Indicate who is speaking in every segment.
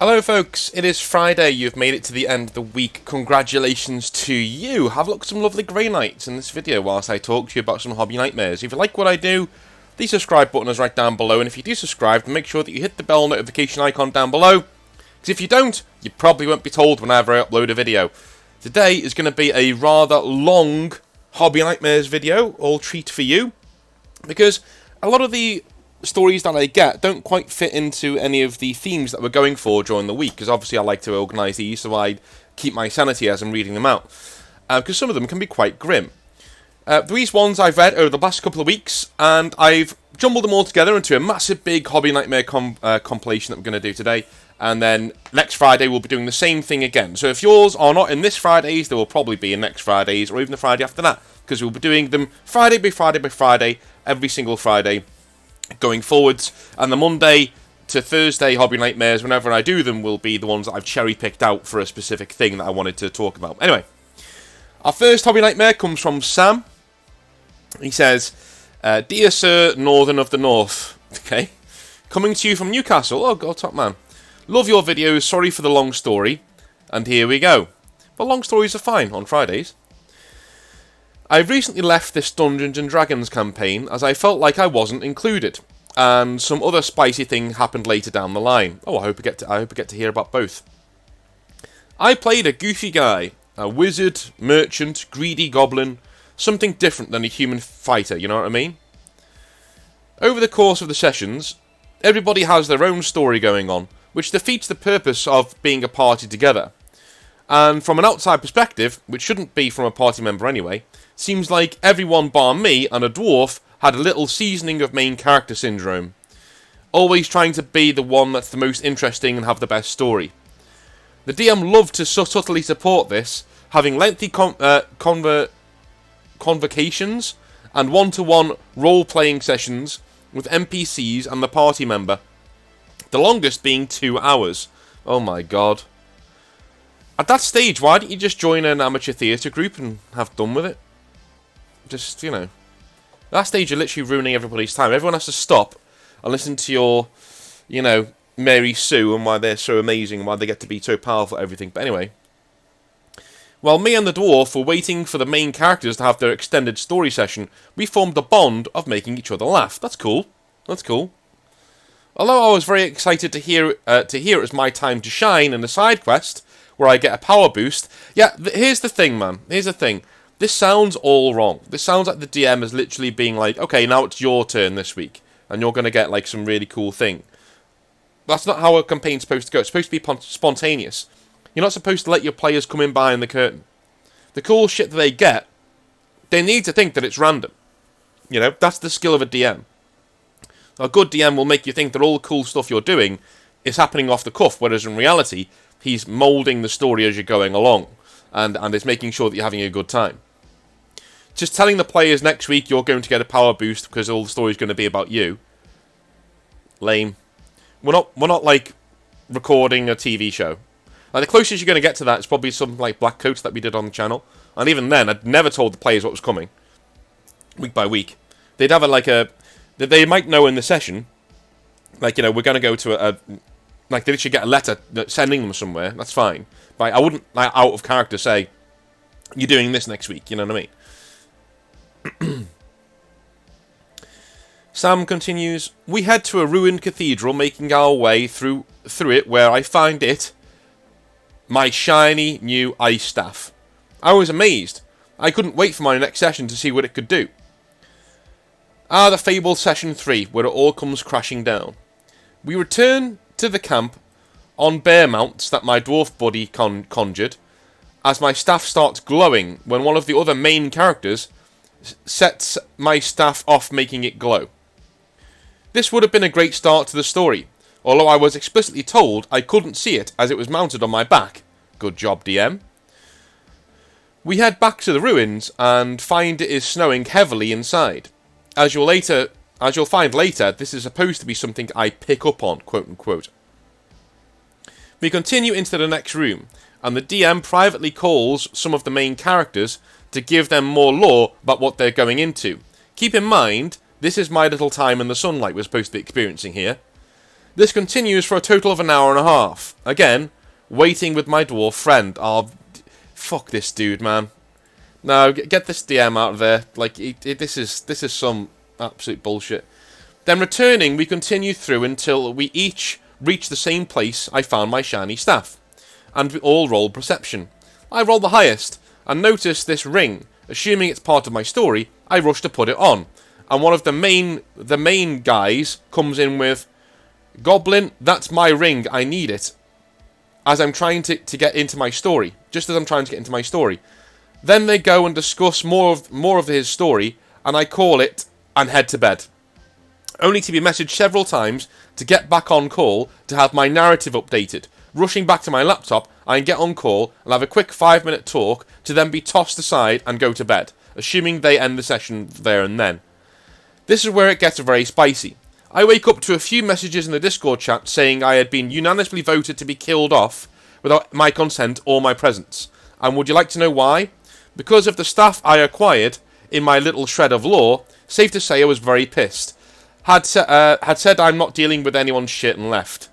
Speaker 1: Hello folks, it is Friday, you've made it to the end of the week. Congratulations to you. Have a look at some lovely grey nights in this video whilst I talk to you about some hobby nightmares. If you like what I do, the subscribe button is right down below, and if you do subscribe, make sure that you hit the bell notification icon down below, because if you don't, you probably won't be told whenever I upload a video. Today is going to be a rather long hobby nightmares video, all treat for you, because a lot of the stories that I get don't quite fit into any of the themes that we're going for during the week, because obviously I like to organise these so I keep my sanity as I'm reading them out, because some of them can be quite grim. These ones I've read over the last couple of weeks, and I've jumbled them all together into a massive big hobby nightmare compilation that we're going to do today, and then next Friday we'll be doing the same thing again. So if yours are not in this Friday's, they will probably be in next Friday's, or even the Friday after that, because we'll be doing them Friday by Friday by Friday, every single Friday going forwards, and the Monday to Thursday hobby nightmares, whenever I do them, will be the ones that I've cherry picked out for a specific thing that I wanted to talk about. Anyway, our first hobby nightmare comes from Sam. He says, "Dear Sir Northern of the North," okay, "coming to you from Newcastle." Oh god, top man. "Love your videos, sorry for the long story." And here we go. But long stories are fine on Fridays. "I've recently left this Dungeons and Dragons campaign as I felt like I wasn't included, and some other spicy thing happened later down the line." Oh, I hope I get to hear about both. "I played a goofy guy, a wizard, merchant, greedy goblin, something different than a human fighter, you know what I mean? Over the course of the sessions, everybody has their own story going on, which defeats the purpose of being a party together. And from an outside perspective, which shouldn't be from a party member anyway, seems like everyone bar me and a dwarf had a little seasoning of main character syndrome. Always trying to be the one that's the most interesting and have the best story. The DM loved to subtly support this, having lengthy convocations and one-to-one role-playing sessions with NPCs and the party member. The longest being 2 hours. Oh my god. At that stage, why don't you just join an amateur theatre group and have done with it? Just, you know. At that stage, you're literally ruining everybody's time. Everyone has to stop and listen to your, you know, Mary Sue and why they're so amazing and why they get to be so powerful at everything. But anyway. While me and the dwarf were waiting for the main characters to have their extended story session, we formed a bond of making each other laugh. That's cool. That's cool. Although I was very excited to hear it was my time to shine in the side quest, where I get a power boost. Yeah, here's the thing, man. Here's the thing. This sounds all wrong. This sounds like the DM is literally being like, okay, now it's your turn this week, and you're going to get, like, some really cool thing. That's not how a campaign's supposed to go. It's supposed to be spontaneous. You're not supposed to let your players come in behind the curtain. The cool shit that they get, they need to think that it's random. You know, that's the skill of a DM. A good DM will make you think that all the cool stuff you're doing is happening off the cuff, whereas in reality, he's moulding the story as you're going along, and is making sure that you're having a good time. Just telling the players next week you're going to get a power boost because all the story's going to be about you. Lame. We're not like recording a TV show. Like, the closest you're going to get to that is probably something like Black Coats that we did on the channel. And even then, I'd never told the players what was coming. Week by week. They'd have they might know in the session, like, you know, we're going to go to like, they should get a letter sending them somewhere. That's fine. But I wouldn't, like, out of character say, you're doing this next week. You know what I mean? Sam continues, "We head to a ruined cathedral, making our way through it, where I find it, my shiny new ice staff. I was amazed. I couldn't wait for my next session to see what it could do. The fabled session 3, where it all comes crashing down. We return to the camp on bear mounts that my dwarf buddy conjured, as my staff starts glowing when one of the other main characters sets my staff off, making it glow. This would have been a great start to the story, although I was explicitly told I couldn't see it as it was mounted on my back. Good job, DM. We head back to the ruins and find it is snowing heavily inside. As you'll find later, this is supposed to be something I pick up on, quote unquote. We continue into the next room, and the DM privately calls some of the main characters to give them more lore about what they're going into. Keep in mind, this is my little time in the sunlight we're supposed to be experiencing here. This continues for a total of an hour and a half. Again, waiting with my dwarf friend. Oh, fuck this dude, man. No, get this DM out of there. Like, this is some absolute bullshit. Then returning, we continue through until we each reach the same place I found my shiny staff. And we all roll perception. I roll the highest, and notice this ring. Assuming it's part of my story, I rush to put it on. And one of the main guys comes in with, "Goblin, that's my ring, I need it." As I'm trying to get into my story. Just as I'm trying to get into my story. Then they go and discuss more of his story, and I call it and head to bed. Only to be messaged several times to get back on call to have my narrative updated. Rushing back to my laptop, I get on call and have a quick 5-minute talk to then be tossed aside and go to bed, assuming they end the session there and then. This is where it gets very spicy. I wake up to a few messages in the Discord chat saying I had been unanimously voted to be killed off without my consent or my presence. And would you like to know why? Because of the staff I acquired in my little shred of lore, safe to say I was very pissed. Had said I'm not dealing with anyone's shit and left.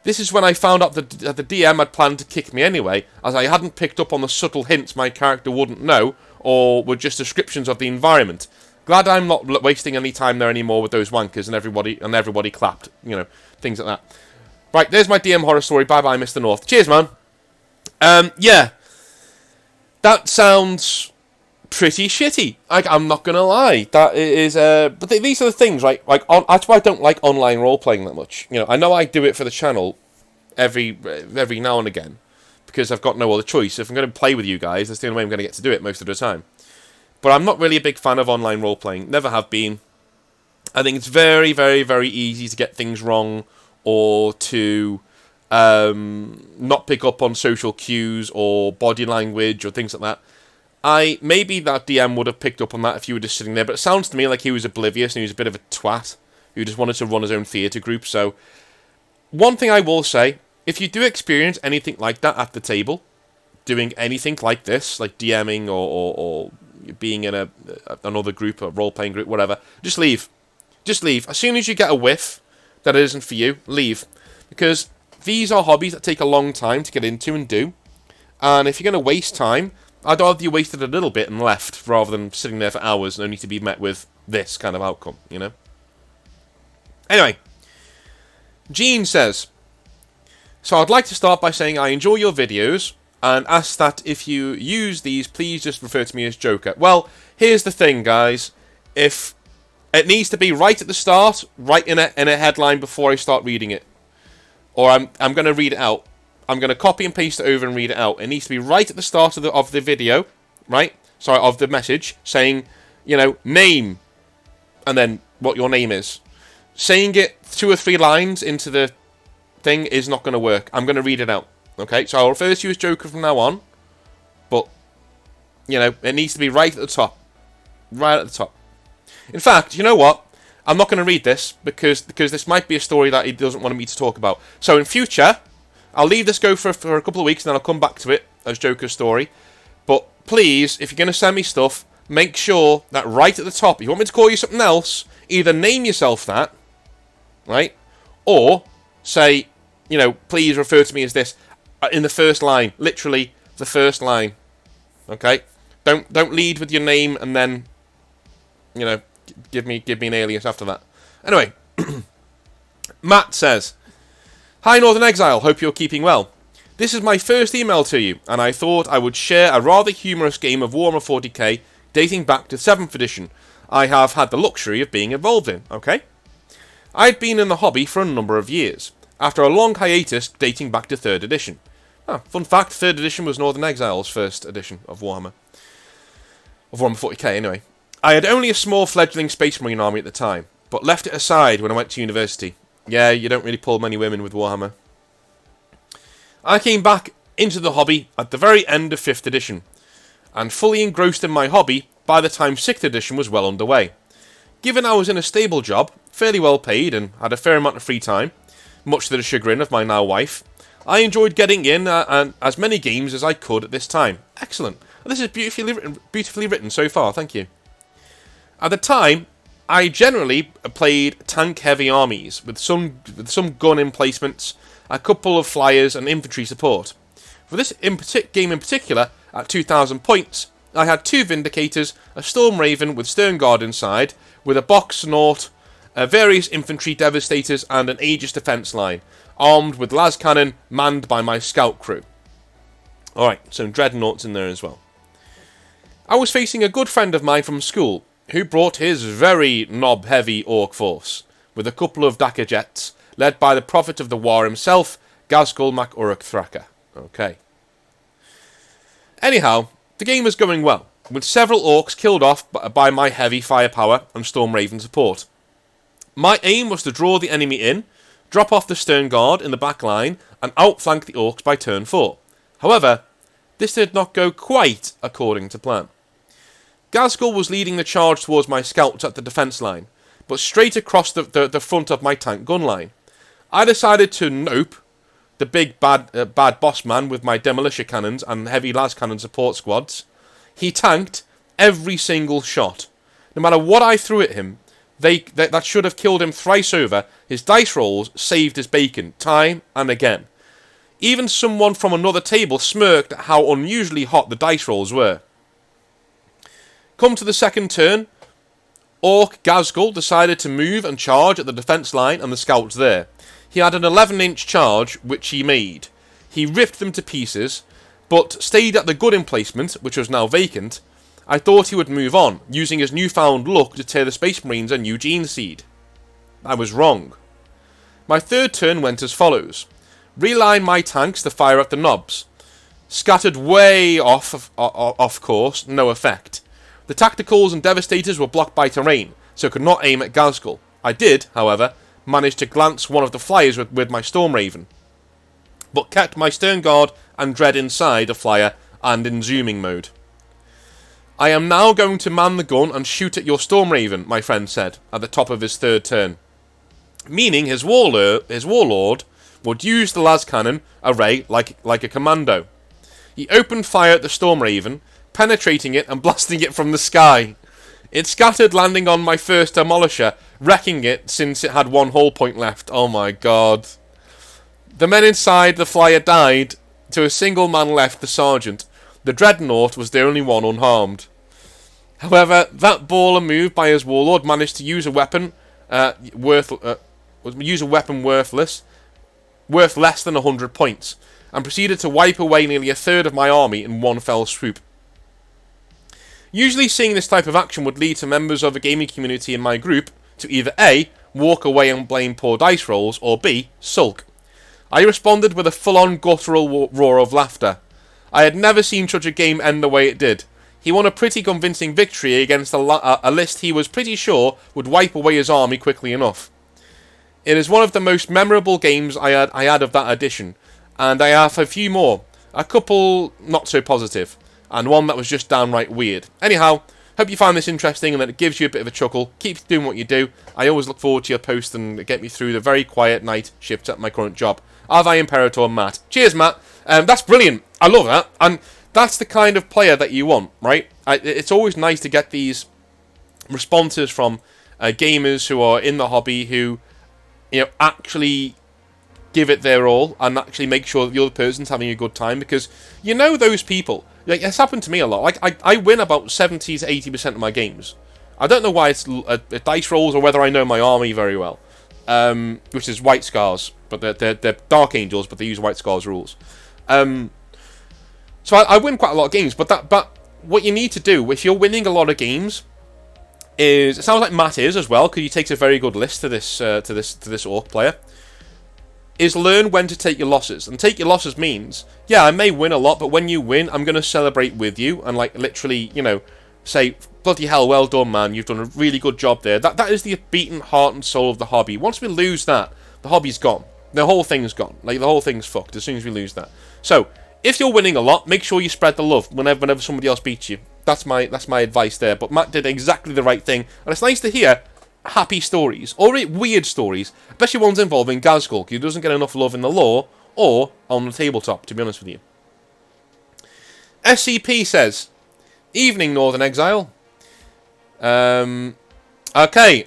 Speaker 1: This is when I found out that the DM had planned to kick me anyway, as I hadn't picked up on the subtle hints my character wouldn't know, or were just descriptions of the environment. Glad I'm not wasting any time there anymore with those wankers, and everybody clapped, you know, things like that. Right, there's my DM horror story. Bye bye, Mr. North. Cheers, man. Yeah, that sounds pretty shitty. I'm not gonna lie. That is, but these are the things, right? Like, that's why I don't like online role playing that much. You know, I know I do it for the channel every now and again because I've got no other choice. If I'm going to play with you guys, that's the only way I'm going to get to do it most of the time. But I'm not really a big fan of online role playing. Never have been. I think it's very, very, very easy to get things wrong or to not pick up on social cues or body language or things like that. Maybe that DM would have picked up on that if you were just sitting there, but it sounds to me like he was oblivious and he was a bit of a twat who just wanted to run his own theatre group. So, one thing I will say, if you do experience anything like that at the table, doing anything like this, like DMing or being in another group, a role-playing group, whatever, just leave. Just leave. As soon as you get a whiff that it isn't for you, leave. Because these are hobbies that take a long time to get into and do. And if you're going to waste time, I'd rather you wasted a little bit and left, rather than sitting there for hours and only to be met with this kind of outcome, you know? Anyway, Gene says, "So I'd like to start by saying I enjoy your videos, and ask that if you use these, please just refer to me as Joker." Well, here's the thing, guys. If it needs to be right at the start, right in a headline before I start reading it. Or I'm going to read it out. I'm going to copy and paste it over and read it out. It needs to be right at the start of the video, right? Sorry, of the message, saying, you know, name, and then what your name is. Saying it 2 or 3 lines into the thing is not going to work. I'm going to read it out, okay? So I'll refer to you as Joker from now on, but, you know, it needs to be right at the top. Right at the top. In fact, you know what? I'm not going to read this, because this might be a story that he doesn't want me to talk about. So in future, I'll leave this go for a couple of weeks, and then I'll come back to it as Joker's story. But please, if you're going to send me stuff, make sure that right at the top, if you want me to call you something else, either name yourself that, right? Or say, you know, please refer to me as this in the first line. Literally, the first line. Okay? Don't lead with your name and then, you know, give me an alias after that. Anyway, Matt says, "Hi Northern Exile, hope you're keeping well. This is my first email to you, and I thought I would share a rather humorous game of Warhammer 40k dating back to 7th edition I have had the luxury of being involved in, okay? I'd been in the hobby for a number of years, after a long hiatus dating back to 3rd edition. Fun fact, 3rd edition was Northern Exile's first edition of Warhammer. Of Warhammer 40k, anyway. I had only a small fledgling Space Marine army at the time, but left it aside when I went to university. Yeah, you don't really pull many women with Warhammer. I came back into the hobby at the very end of 5th edition, and fully engrossed in my hobby by the time 6th edition was well underway. Given I was in a stable job, fairly well paid, and had a fair amount of free time, much to the chagrin of my now wife, I enjoyed getting in as many games as I could at this time. Excellent. This is beautifully written so far, thank you. At the time, I generally played tank-heavy armies with some gun emplacements, a couple of flyers, and infantry support. For this game in particular, at 2,000 points, I had 2 Vindicators, a Storm Raven with Stern Guard inside, with a Box Nort, various infantry devastators, and an Aegis defense line, armed with las cannon, manned by my scout crew. Alright, some dreadnoughts in there as well. I was facing a good friend of mine from school, who brought his very knob-heavy orc force, with a couple of Dakar jets, led by the prophet of the war himself, Ghazghkull mac Uruk Thraka. Okay. Anyhow, the game was going well, with several orcs killed off by my heavy firepower and Storm Raven support. My aim was to draw the enemy in, drop off the Stern Guard in the back line, and outflank the orcs by turn 4. However, this did not go quite according to plan. Ghazghkull was leading the charge towards my scouts at the defence line, but straight across the front of my tank gun line. I decided to nope the big bad boss man with my demolition cannons and heavy las cannon support squads. He tanked every single shot. No matter what I threw at him, that should have killed him thrice over. His dice rolls saved his bacon, time and again. Even someone from another table smirked at how unusually hot the dice rolls were. Come to the second turn, Orc Ghazghkull decided to move and charge at the defence line and the scouts there. He had an 11-inch charge, which he made. He ripped them to pieces, but stayed at the good emplacement, which was now vacant. I thought he would move on, using his newfound luck to tear the Space Marines a Eugene seed. I was wrong. My third turn went as follows. Reline my tanks to fire at the knobs. Scattered way off course, no effect. The tacticals and devastators were blocked by terrain, so could not aim at Ghazghkull. I did, however, manage to glance one of the flyers with my Storm Raven, but kept my Stern Guard and Dread inside a flyer and in zooming mode. I am now going to man the gun and shoot at your Storm Raven, my friend said, at the top of his third turn. Meaning his warlord would use the las cannon array like a commando. He opened fire at the Storm Raven, penetrating it and blasting it from the sky. It scattered, landing on my first demolisher, wrecking it since it had 1 hull point left. Oh my god. The men inside the flyer died, to a single man left, the sergeant. The dreadnought was the only one unharmed. However, that baller move by his warlord managed to use a weapon worth less than 100 points, and proceeded to wipe away nearly a third of my army in one fell swoop. Usually seeing this type of action would lead to members of the gaming community in my group to either A, walk away and blame poor dice rolls, or B, sulk. I responded with a full-on guttural roar of laughter. I had never seen such a game end the way it did. He won a pretty convincing victory against a list he was pretty sure would wipe away his army quickly enough. It is one of the most memorable games I had of that edition, and I have a few more, a couple not so positive, and one that was just downright weird. Anyhow, hope you find this interesting and that it gives you a bit of a chuckle. Keep doing what you do. I always look forward to your posts and get me through the very quiet night shifts at my current job. Ave Imperator, Matt. Cheers, Matt. That's brilliant. I love that. And that's the kind of player that you want, right? It's always nice to get these responses from gamers who are in the hobby who, actually give it their all and actually make sure that the other person's having a good time, because those people. Like, it's happened to me a lot. Like, I win about 70 to 80% of my games. I don't know why it's dice rolls or whether I know my army very well, which is White Scars, but they're Dark Angels, but they use White Scars rules. So I win quite a lot of games, but what you need to do if you're winning a lot of games is, it sounds like Matt is as well, because he takes a very good list to this orc player, is learn when to take your losses. And take your losses means, yeah, I may win a lot, but when you win, I'm going to celebrate with you and, like, literally, say, bloody hell, well done, man, you've done a really good job there. That is the beaten heart and soul of the hobby. Once we lose that, the hobby's gone. The whole thing's gone. Like, the whole thing's fucked as soon as we lose that. So, if you're winning a lot, make sure you spread the love whenever somebody else beats you. That's my advice there. But Matt did exactly the right thing, and it's nice to hear happy stories, or weird stories, especially ones involving Ghazghkull, who doesn't get enough love in the lore or on the tabletop, to be honest with you. SCP says, "Evening, Northern Exile. Okay.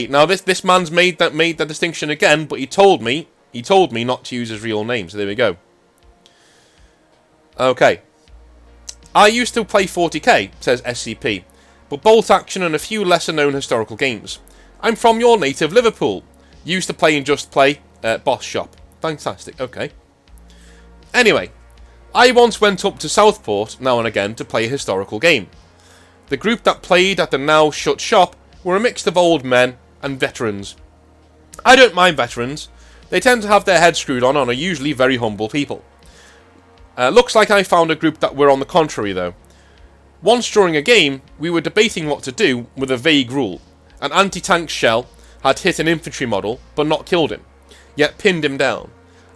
Speaker 1: Now this man's made that distinction again, but he told me not to use his real name. So there we go. Okay. I used to play 40k, says SCP, but Bolt Action and a few lesser-known historical games. I'm from your native Liverpool. Used to play in Just Play, Boss Shop. Fantastic. Okay. Anyway, I once went up to Southport now and again to play a historical game. The group that played at the now shut shop were a mix of old men and veterans. I don't mind veterans. They tend to have their heads screwed on and are usually very humble people. Looks like I found a group that were on the contrary though. Once during a game, we were debating what to do with a vague rule. An anti-tank shell had hit an infantry model, but not killed him, yet pinned him down.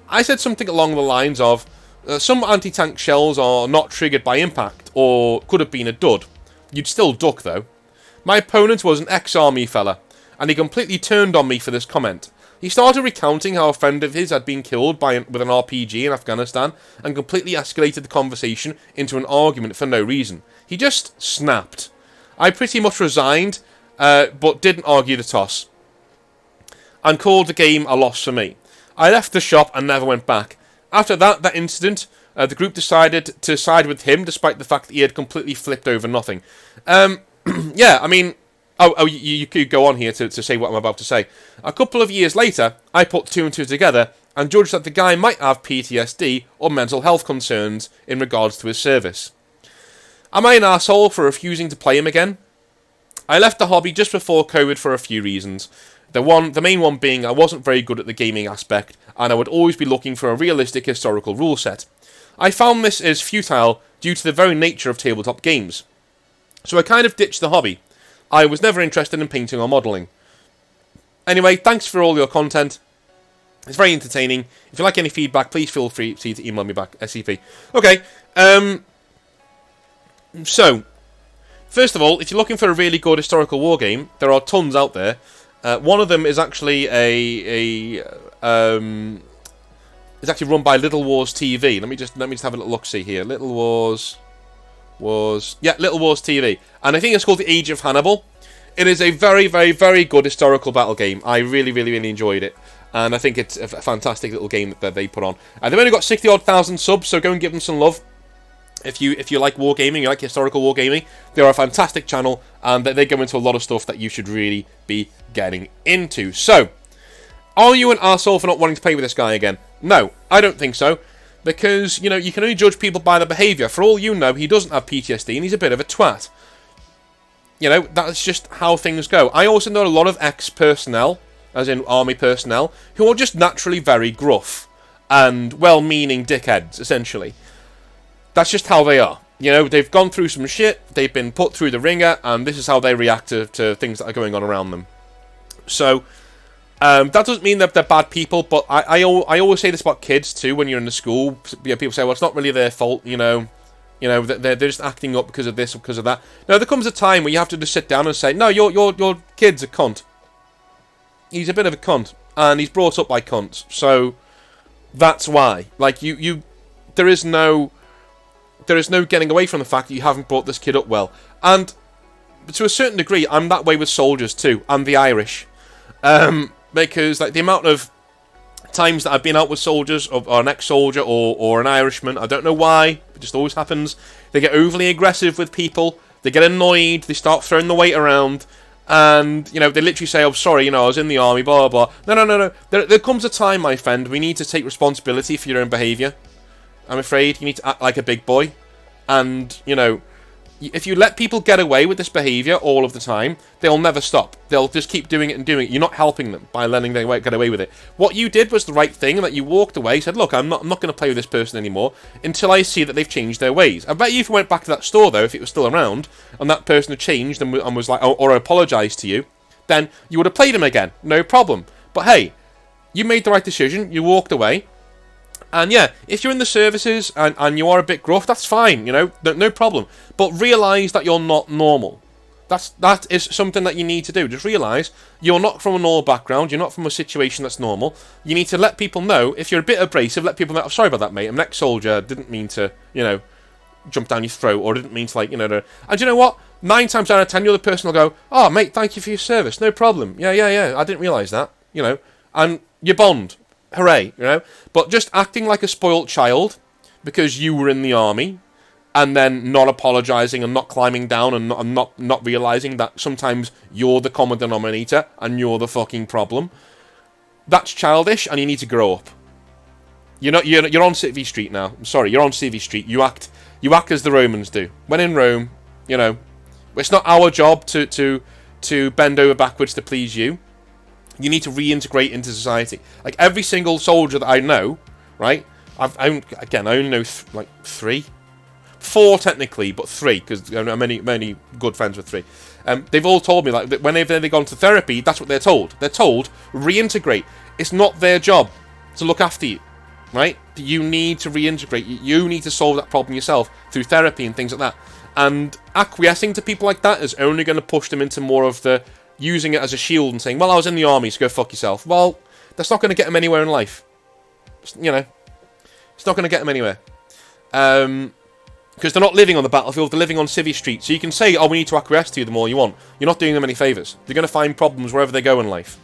Speaker 1: I said something along the lines of, some anti-tank shells are not triggered by impact, or could have been a dud. You'd still duck though. My opponent was an ex-army fella, and he completely turned on me for this comment. He started recounting how a friend of his had been killed with an RPG in Afghanistan, and completely escalated the conversation into an argument for no reason. He just snapped. I pretty much resigned, but didn't argue the toss, and called the game a loss for me. I left the shop and never went back. After that incident, the group decided to side with him, despite the fact that he had completely flipped over nothing. Yeah, I mean... you could go on here to say what I'm about to say. A couple of years later, I put two and two together and judged that the guy might have PTSD or mental health concerns in regards to his service. Am I an arsehole for refusing to play him again? I left the hobby just before COVID for a few reasons. The main one being I wasn't very good at the gaming aspect, and I would always be looking for a realistic historical rule set. I found this is futile due to the very nature of tabletop games. So I kind of ditched the hobby. I was never interested in painting or modelling. Anyway, thanks for all your content. It's very entertaining. If you like any feedback, please feel free to email me back, SCP. Okay, so, first of all, if you're looking for a really good historical war game, there are tons out there. One of them is actually it's actually run by Little Wars TV. Let me just have a little look-see here. Little Wars TV, and I think it's called The Age of Hannibal. It is a very, very, very good historical battle game. I really, really, really enjoyed it, and I think it's a fantastic little game that they put on. They've only got 60-odd thousand subs, so go and give them some love. If you like wargaming, you like historical wargaming, they're a fantastic channel, and they go into a lot of stuff that you should really be getting into. So, are you an arsehole for not wanting to play with this guy again? No, I don't think so. Because, you know, you can only judge people by their behaviour. For all you know, he doesn't have PTSD and he's a bit of a twat. You know, that's just how things go. I also know a lot of ex-personnel, as in army personnel, who are just naturally very gruff and well-meaning dickheads, essentially. That's just how they are. You know, they've gone through some shit, they've been put through the ringer, and this is how they react to things that are going on around them. So... that doesn't mean that they're bad people, but I always say this about kids too. When you're in the school, people say, "Well, it's not really their fault," you know, they're just acting up because of this or because of that. No, there comes a time where you have to just sit down and say, "No, your kid's a cunt. He's a bit of a cunt, and he's brought up by cunts." So that's why, like, there is no getting away from the fact that you haven't brought this kid up well. And to a certain degree, I'm that way with soldiers too, and the Irish. Because, like, the amount of times that I've been out with soldiers, or an ex-soldier, or an Irishman, I don't know why, it just always happens. They get overly aggressive with people, they get annoyed, they start throwing the weight around, and, you know, they literally say, "Oh, sorry, you know, I was in the army, blah, blah, blah." No. There comes a time, my friend, we need to take responsibility for your own behaviour. I'm afraid you need to act like a big boy. And, you know, if you let people get away with this behaviour all of the time, they'll never stop. They'll just keep doing it and doing it. You're not helping them by letting them get away with it. What you did was the right thing, and that you walked away, said, "Look, I'm not going to play with this person anymore until I see that they've changed their ways." I bet you if you went back to that store, though, if it was still around, and that person had changed and was like, or apologised to you, then you would have played him again. No problem. But hey, you made the right decision. You walked away. And yeah, if you're in the services and you are a bit gruff, that's fine, you know, no problem. But realise that you're not normal. That is something that you need to do. Just realise you're not from a normal background, you're not from a situation that's normal. You need to let people know, if you're a bit abrasive, let people know, "I'm sorry about that, mate. I'm an ex-soldier, didn't mean to, you know, jump down your throat, or didn't mean to, like, you know..." And you know what? 9 times out of 10, the other person will go, "Oh, mate, thank you for your service. No problem. Yeah. I didn't realise that." And you bond. Hooray, But just acting like a spoilt child because you were in the army, and then not apologising and not climbing down and not realising that sometimes you're the common denominator and you're the fucking problem. That's childish, and you need to grow up. You're on Civvy Street now. I'm sorry, you're on Civvy Street. You act as the Romans do. When in Rome, it's not our job to bend over backwards to please you. You need to reintegrate into society. Like every single soldier that I know, right? I only know 3. 4 technically, but 3, because I'm many good friends with 3. They've all told me that whenever they've gone to therapy, that's what they're told. They're told, reintegrate. It's not their job to look after you, right? You need to reintegrate. You need to solve that problem yourself through therapy and things like that. And acquiescing to people like that is only going to push them into more of the using it as a shield and saying, "Well, I was in the army, so go fuck yourself." Well, that's not going to get them anywhere in life. It's not going to get them anywhere. Because they're not living on the battlefield, they're living on Civvy Street. So you can say, "Oh, we need to acquiesce to them all you want." You're not doing them any favours. They're going to find problems wherever they go in life.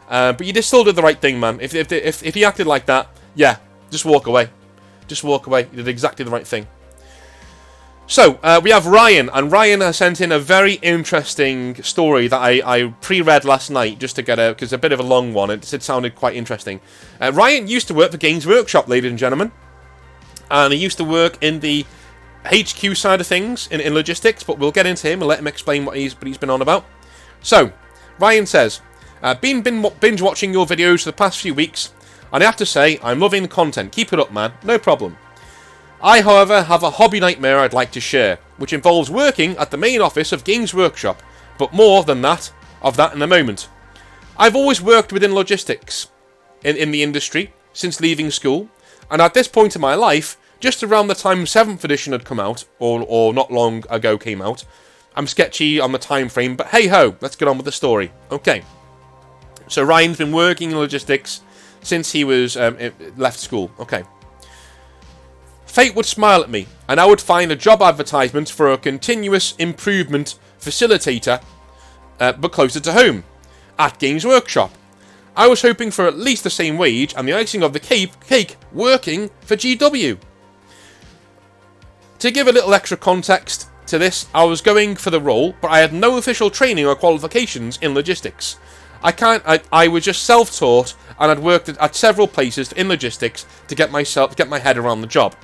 Speaker 1: But you just still did the right thing, man. If he acted like that, yeah, just walk away. Just walk away. You did exactly the right thing. So, we have Ryan, and Ryan has sent in a very interesting story that I pre-read last night, just to get because it's a bit of a long one. It sounded quite interesting. Ryan used to work for Games Workshop, ladies and gentlemen. And he used to work in the HQ side of things, in logistics, but we'll get into him and let him explain what he's been on about. So, Ryan says, been binge watching your videos for the past few weeks, and I have to say, I'm loving the content. Keep it up, man. No problem. I, however, have a hobby nightmare I'd like to share, which involves working at the main office of Games Workshop, but more than that, of that in a moment. I've always worked within logistics in the industry since leaving school, and at this point in my life, just around the time 7th edition had come out, or not long ago came out, I'm sketchy on the time frame, but hey ho, let's get on with the story. Okay, so Ryan's been working in logistics since he was left school. Okay. Fate would smile at me, and I would find a job advertisement for a continuous improvement facilitator, but closer to home, at Games Workshop. I was hoping for at least the same wage and the icing of the cake working for GW. To give a little extra context to this, I was going for the role, but I had no official training or qualifications in logistics. I was just self-taught, and I'd worked at several places in logistics to get my head around the job.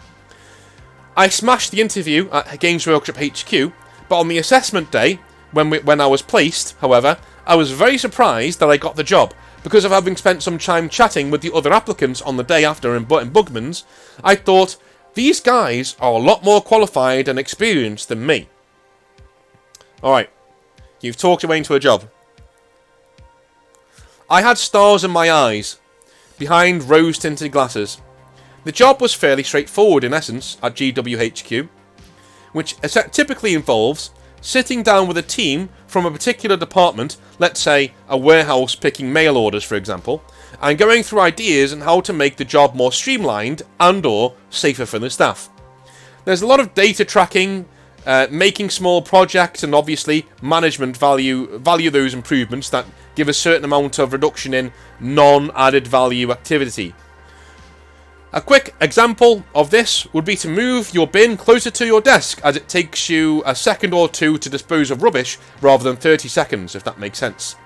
Speaker 1: I smashed the interview at Games Workshop HQ, but on the assessment day, when I was placed, however, I was very surprised that I got the job. Because of having spent some time chatting with the other applicants on the day after in Bugman's, I thought, these guys are a lot more qualified and experienced than me. Alright, you've talked your way into a job. I had stars in my eyes, behind rose-tinted glasses. The job was fairly straightforward in essence at GWHQ, which typically involves sitting down with a team from a particular department, let's say a warehouse picking mail orders for example, and going through ideas on how to make the job more streamlined and or safer for the staff. There's a lot of data tracking, making small projects, and obviously management value those improvements that give a certain amount of reduction in non-added value activity. A quick example of this would be to move your bin closer to your desk, as it takes you a second or two to dispose of rubbish rather than 30 seconds, if that makes sense.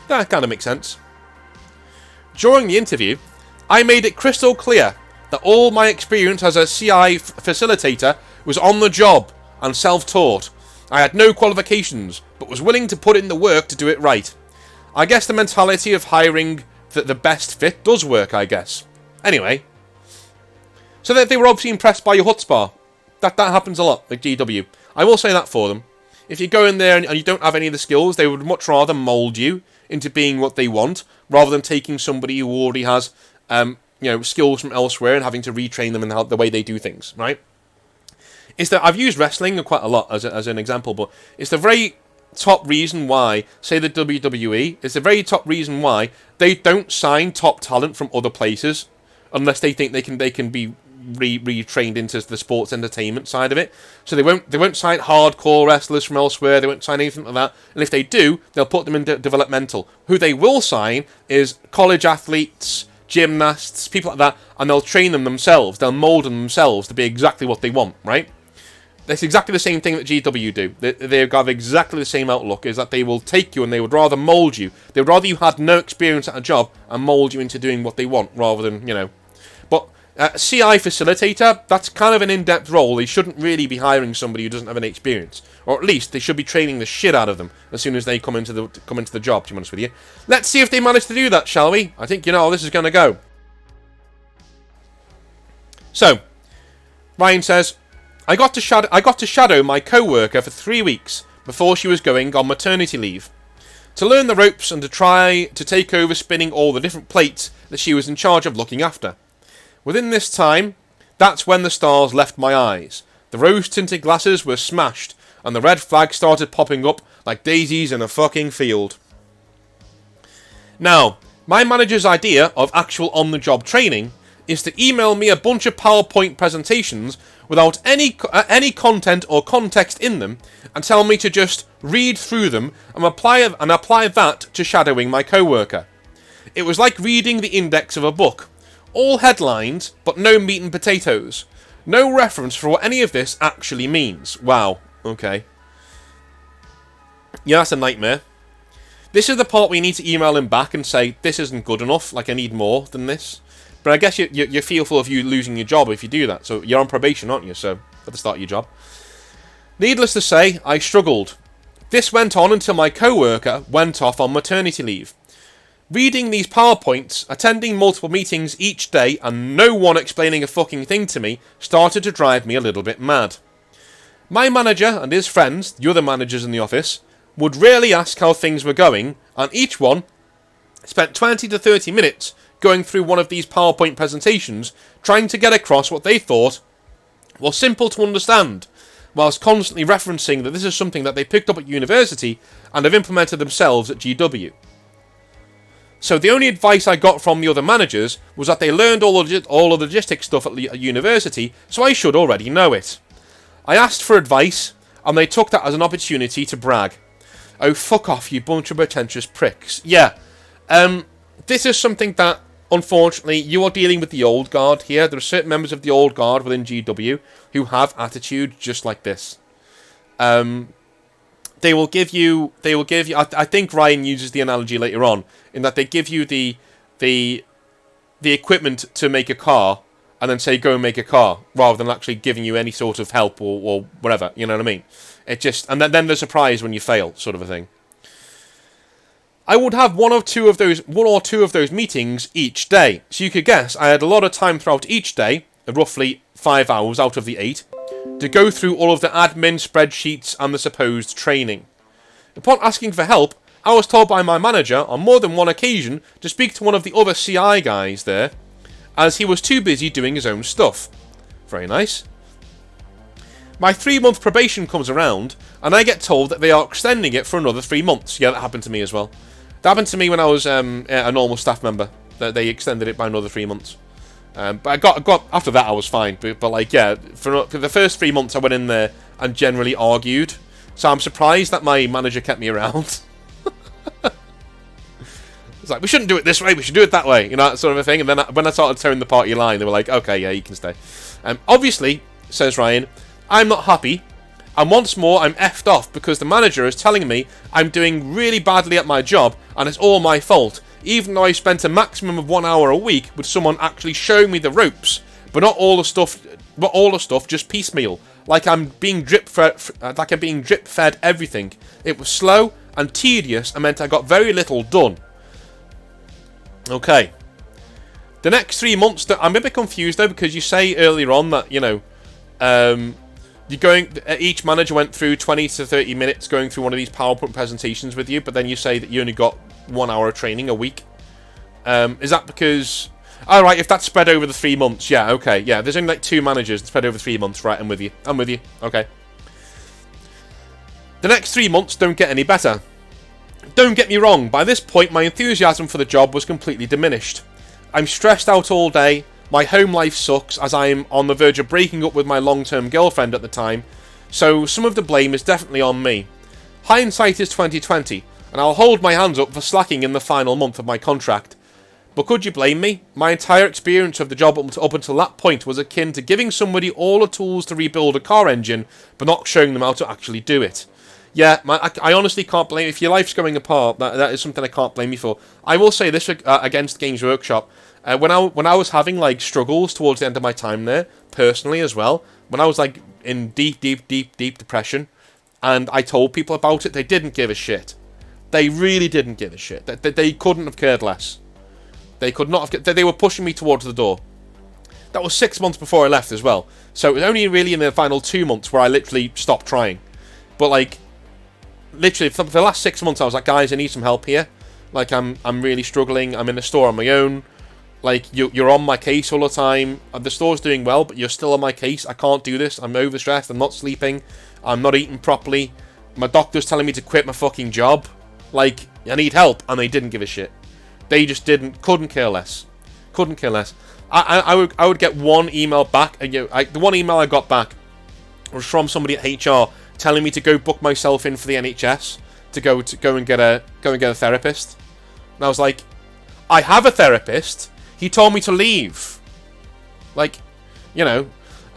Speaker 1: That kind of makes sense. During the interview, I made it crystal clear that all my experience as a CI facilitator was on the job and self-taught. I had no qualifications, but was willing to put in the work to do it right. I guess the mentality of hiring the best fit does work, I guess. Anyway, so they were obviously impressed by your chutzpah. That happens a lot at GW. I will say that for them. If you go in there and you don't have any of the skills, they would much rather mould you into being what they want, rather than taking somebody who already has, skills from elsewhere and having to retrain them in the way they do things. Right? Is that I've used wrestling quite a lot as an example, but it's the very top reason why, say the WWE, it's the very top reason why they don't sign top talent from other places. Unless they think they can be retrained into the sports entertainment side of it. So they won't sign hardcore wrestlers from elsewhere. They won't sign anything like that. And if they do, they'll put them in developmental. Who they will sign is college athletes, gymnasts, people like that, and they'll train them themselves. They'll mould them themselves to be exactly what they want, right? That's exactly the same thing that GW do. They have exactly the same outlook, is that they will take you and they would rather mould you. They would rather you had no experience at a job and mould you into doing what they want, rather than, But CI facilitator, that's kind of an in-depth role. They shouldn't really be hiring somebody who doesn't have any experience. Or at least they should be training the shit out of them as soon as they come into the job, to be honest with you. Let's see if they manage to do that, shall we? I think you know how this is going to go. So, Ryan says, I got to shadow my co-worker for 3 weeks before she was going on maternity leave, to learn the ropes and to try to take over spinning all the different plates that she was in charge of looking after. Within this time, that's when the stars left my eyes. The rose-tinted glasses were smashed, and the red flags started popping up like daisies in a fucking field. Now, my manager's idea of actual on-the-job training is to email me a bunch of PowerPoint presentations without any content or context in them, and tell me to just read through them and apply that to shadowing my co-worker. It was like reading the index of a book. All headlines, but no meat and potatoes. No reference for what any of this actually means. Wow, okay. Yeah, that's a nightmare. This is the part where you need to email him back and say, this isn't good enough, like I need more than this. But I guess you're fearful of you losing your job if you do that. So you're on probation, aren't you? So at the start of your job. Needless to say, I struggled. This went on until my co-worker went off on maternity leave. Reading these PowerPoints, attending multiple meetings each day, and no one explaining a fucking thing to me started to drive me a little bit mad. My manager and his friends, the other managers in the office, would rarely ask how things were going, and each one spent 20 to 30 minutes going through one of these PowerPoint presentations, trying to get across what they thought was simple to understand, whilst constantly referencing that this is something that they picked up at university and have implemented themselves at GW. So the only advice I got from the other managers was that they learned all of the logistics stuff at university, so I should already know it. I asked for advice, and they took that as an opportunity to brag. Oh, fuck off, you bunch of pretentious pricks. Yeah, this is something that, unfortunately, you are dealing with the old guard here. There are certain members of the old guard within GW who have attitude just like this. They will give you. I think Ryan uses the analogy later on in that they give you the equipment to make a car and then say go and make a car rather than actually giving you any sort of help or whatever. You know what I mean? It just and then they're surprised when you fail, sort of a thing. I would have one or two of those meetings each day. So you could guess I had a lot of time throughout each day, roughly 5 hours out of the 8, to go through all of the admin spreadsheets and the supposed training. Upon asking for help, I was told by my manager on more than one occasion to speak to one of the other CI guys there, as he was too busy doing his own stuff. Very nice. My 3-month probation comes around, and I get told that they are extending it for another 3 months. Yeah, that happened to me as well. That happened to me when I was a normal staff member. That they extended it by another 3 months. But I got after that I was fine. But like yeah, for the first 3 months I went in there and generally argued. So I'm surprised that my manager kept me around. It's like we shouldn't do it this way. We should do it that way. You know, that sort of a thing. And then when I started towing the party line, they were like, okay, yeah, you can stay. Obviously, says Ryan, I'm not happy. And once more, I'm effed off because the manager is telling me I'm doing really badly at my job and it's all my fault, even though I spent a maximum of 1 hour a week with someone actually showing me the ropes, but not all the stuff, just piecemeal, like I'm being drip fed everything. It was slow and tedious and meant I got very little done. Okay. The next 3 months, I'm a bit confused though because you say earlier on that each manager went through 20 to 30 minutes going through one of these PowerPoint presentations with you, but then you say that you only got 1 hour of training a week. Is that because... Alright, if that's spread over the 3 months, yeah, okay, yeah, there's only like 2 managers spread over 3 months, right, I'm with you, okay. The next 3 months don't get any better. Don't get me wrong, by this point my enthusiasm for the job was completely diminished. I'm stressed out all day, My home life sucks, as I'm on the verge of breaking up with my long-term girlfriend at the time, so some of the blame is definitely on me. Hindsight is 2020, and I'll hold my hands up for slacking in the final month of my contract. But could you blame me? My entire experience of the job up until that point was akin to giving somebody all the tools to rebuild a car engine, but not showing them how to actually do it. Yeah, I honestly can't blame you. If your life's going apart, that is something I can't blame you for. I will say this against Games Workshop. When I was having like struggles towards the end of my time there, personally as well, when I was like in deep depression, and I told people about it, they didn't give a shit. They really didn't give a shit. They couldn't have cared less. They could not have. They were pushing me towards the door. That was 6 months before I left as well. So it was only really in the final 2 months where I literally stopped trying. But like, literally for the last 6 months, I was like, guys, I need some help here. Like, I'm really struggling. I'm in a store on my own. Like, you're on my case all the time. The store's doing well, but you're still on my case. I can't do this. I'm overstressed. I'm not sleeping. I'm not eating properly. My doctor's telling me to quit my fucking job. Like, I need help. And they didn't give a shit. They just couldn't care less. Couldn't care less. I would get one email back. The one email I got back was from somebody at HR telling me to go book myself in for the NHS to go and get a therapist. And I was like, I have a therapist. He told me to leave. Like, you know,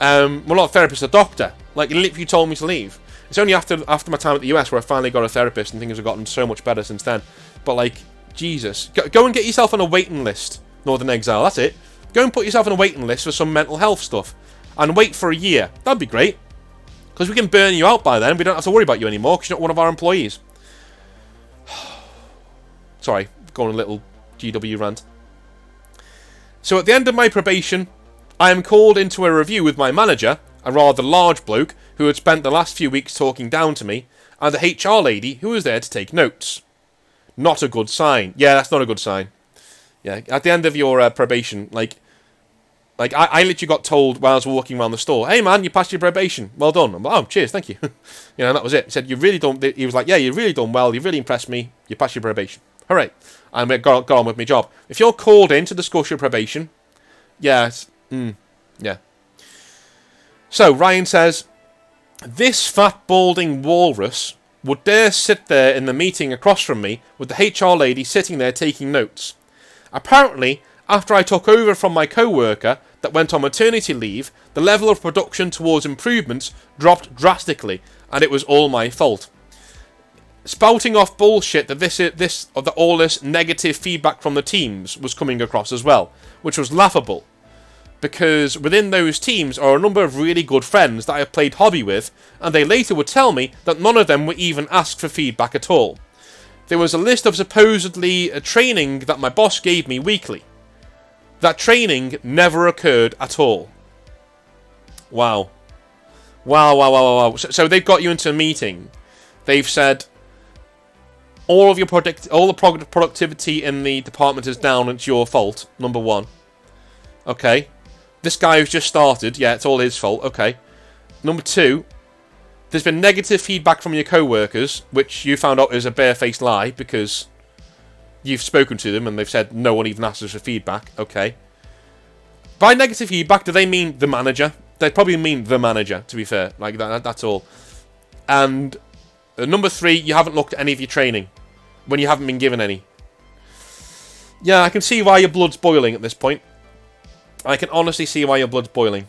Speaker 1: well, not a therapist, a doctor. Like, he literally told me to leave. It's only after my time at the US where I finally got a therapist and things have gotten so much better since then. But like, Jesus, go and get yourself on a waiting list, Northern Exile. That's it. Go and put yourself on a waiting list for some mental health stuff, and wait for a year. That'd be great, because we can burn you out by then. We don't have to worry about you anymore because you're not one of our employees. Sorry, going on a little GW rant. So at the end of my probation, I am called into a review with my manager, a rather large bloke who had spent the last few weeks talking down to me, and the HR lady who was there to take notes. Not a good sign. Yeah, that's not a good sign. Yeah, at the end of your probation, like I literally got told while I was walking around the store, "Hey man, you passed your probation. Well done." I'm like, "Oh, cheers, thank you." You know, that was it. He said, "You really done." He was like, "Yeah, you really done well. You really impressed me. You passed your probation. Hooray!" And I got on with my job. If you're called in to discuss your probation, yeah, yeah. So Ryan says, "This fat balding walrus would dare sit there in the meeting across from me with the HR lady sitting there taking notes. Apparently, after I took over from my co-worker that went on maternity leave, the level of production towards improvements dropped drastically, and it was all my fault. Spouting off bullshit that all this negative feedback from the teams was coming across as well, which was laughable. Because within those teams are a number of really good friends that I have played hobby with, and they later would tell me that none of them were even asked for feedback at all. There was a list of supposedly training that my boss gave me weekly. That training never occurred at all." Wow. Wow. So they've got you into a meeting. They've said, all the productivity in the department is down, and it's your fault, number one. Okay. This guy who's just started, yeah, it's all his fault. Okay. Number two, there's been negative feedback from your co-workers, which you found out is a barefaced lie because you've spoken to them and they've said no one even asked us for feedback. Okay. By negative feedback, do they mean the manager? They probably mean the manager, to be fair. Like, that's all. And number three, you haven't looked at any of your training when you haven't been given any. Yeah, I can see why your blood's boiling at this point. I can honestly see why your blood's boiling.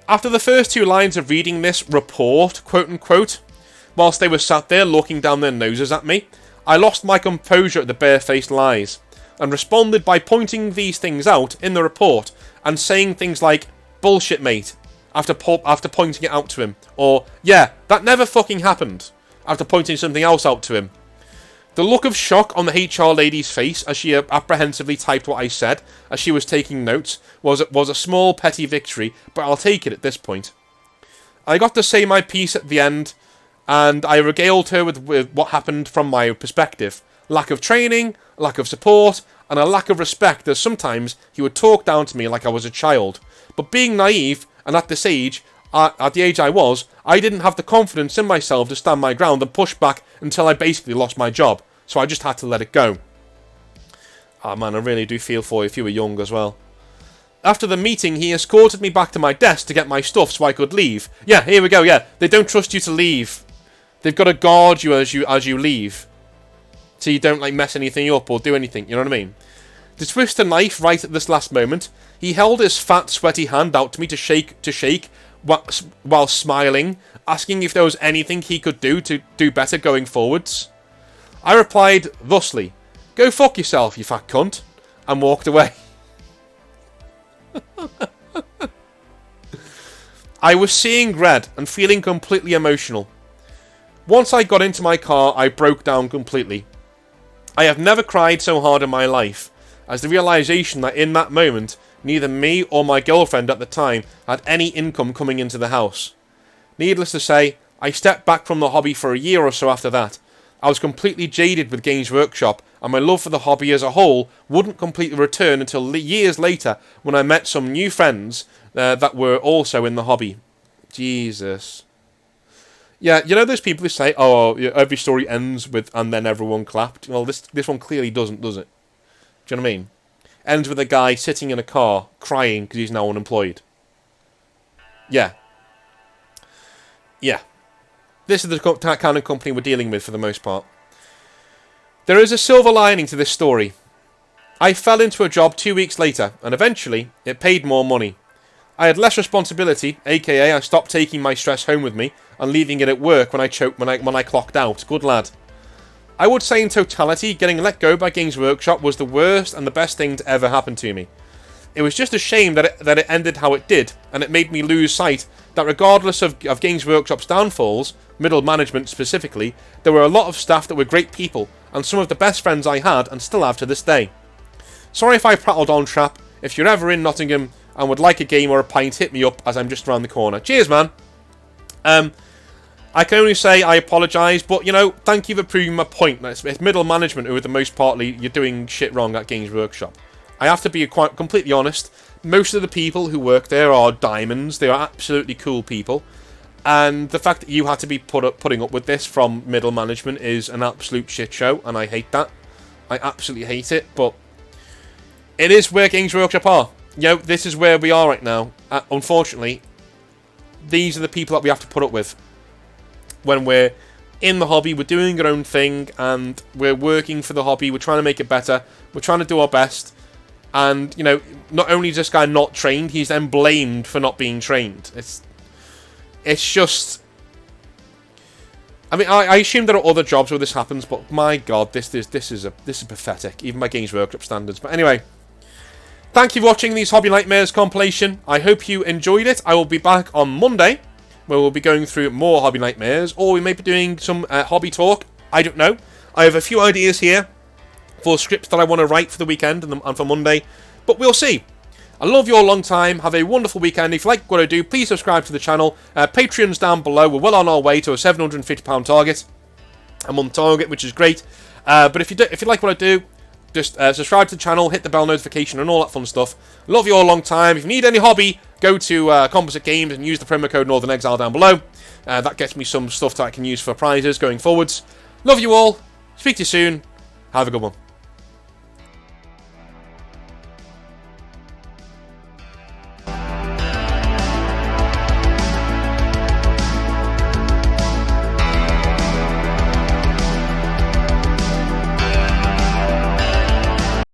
Speaker 1: After the first two lines of reading this report, quote-unquote, whilst they were sat there looking down their noses at me, I lost my composure at the barefaced lies, and responded by pointing these things out in the report, and saying things like, "Bullshit, mate," after pointing it out to him, or, "Yeah, that never fucking happened," after pointing something else out to him. The look of shock on the HR lady's face as she apprehensively typed what I said as she was taking notes was a small petty victory, but I'll take it at this point. I got to say my piece at the end, and I regaled her with what happened from my perspective. Lack of training, lack of support, and a lack of respect, as sometimes he would talk down to me like I was a child. But being naive, and at this age, at the age I was, I didn't have the confidence in myself to stand my ground and push back until I basically lost my job. So I just had to let it go. Ah, man, I really do feel for you if you were young as well. After the meeting, he escorted me back to my desk to get my stuff so I could leave. Yeah, here we go, yeah. They don't trust you to leave. They've got to guard you as you leave. So you don't, like, mess anything up or do anything, you know what I mean? To twist a knife right at this last moment, he held his fat, sweaty hand out to me to shake while smiling, asking if there was anything he could do to do better going forwards. I replied thusly, "Go fuck yourself, you fat cunt," and walked away. I was seeing red and feeling completely emotional. Once I got into my car, I broke down completely. I have never cried so hard in my life, as the realization that in that moment, neither me or my girlfriend at the time had any income coming into the house. Needless to say, I stepped back from the hobby for a year or so after that. I was completely jaded with Games Workshop, and my love for the hobby as a whole wouldn't completely return until years later when I met some new friends that were also in the hobby. Jesus. Yeah, you know those people who say, "Oh, every story ends with and then everyone clapped." Well, this one clearly doesn't, does it? Do you know what I mean? Ends with a guy sitting in a car crying because he's now unemployed. Yeah. Yeah. This is the kind of company we're dealing with for the most part. There is a silver lining to this story. I fell into a job 2 weeks later, and eventually it paid more money. I had less responsibility, aka I stopped taking my stress home with me and leaving it at work when I clocked out. Good lad. I would say in totality, getting let go by Games Workshop was the worst and the best thing to ever happen to me. It was just a shame that it ended how it did, and it made me lose sight that regardless of Games Workshop's downfalls, middle management specifically, there were a lot of staff that were great people, and some of the best friends I had and still have to this day. Sorry if I prattled on, chap. If you're ever in Nottingham and would like a game or a pint, hit me up as I'm just around the corner. Cheers, man. I can only say I apologise, but, you know, thank you for proving my point. It's middle management who are the most partly you're doing shit wrong at Games Workshop. I have to be quite completely honest. Most of the people who work there are diamonds. They are absolutely cool people. And the fact that you had to be putting up with this from middle management is an absolute shit show, and I hate that. I absolutely hate it, but it is where Games Workshop are. You know, this is where we are right now. Unfortunately, these are the people that we have to put up with. When we're in the hobby, we're doing our own thing, and we're working for the hobby, we're trying to make it better, we're trying to do our best, and, you know, not only is this guy not trained, he's then blamed for not being trained. It's just... I mean, I assume there are other jobs where this happens, but my god, this is pathetic, even by Games Workshop standards. But anyway, thank you for watching these Hobby Nightmares compilation. I hope you enjoyed it. I will be back on Monday, where we'll be going through more Hobby Nightmares, or we may be doing some hobby talk. I don't know. I have a few ideas here for scripts that I want to write for the weekend and for Monday, but we'll see. I love you all long time. Have a wonderful weekend. If you like what I do, please subscribe to the channel. Patreon's down below. We're well on our way to a £750 target, a month target, which is great. But if you like what I do, just subscribe to the channel, hit the bell notification, and all that fun stuff. Love you all long time. If you need any hobby, go to Composite Games and use the promo code Northern Exile down below. That gets me some stuff that I can use for prizes going forwards. Love you all. Speak to you soon. Have a good one.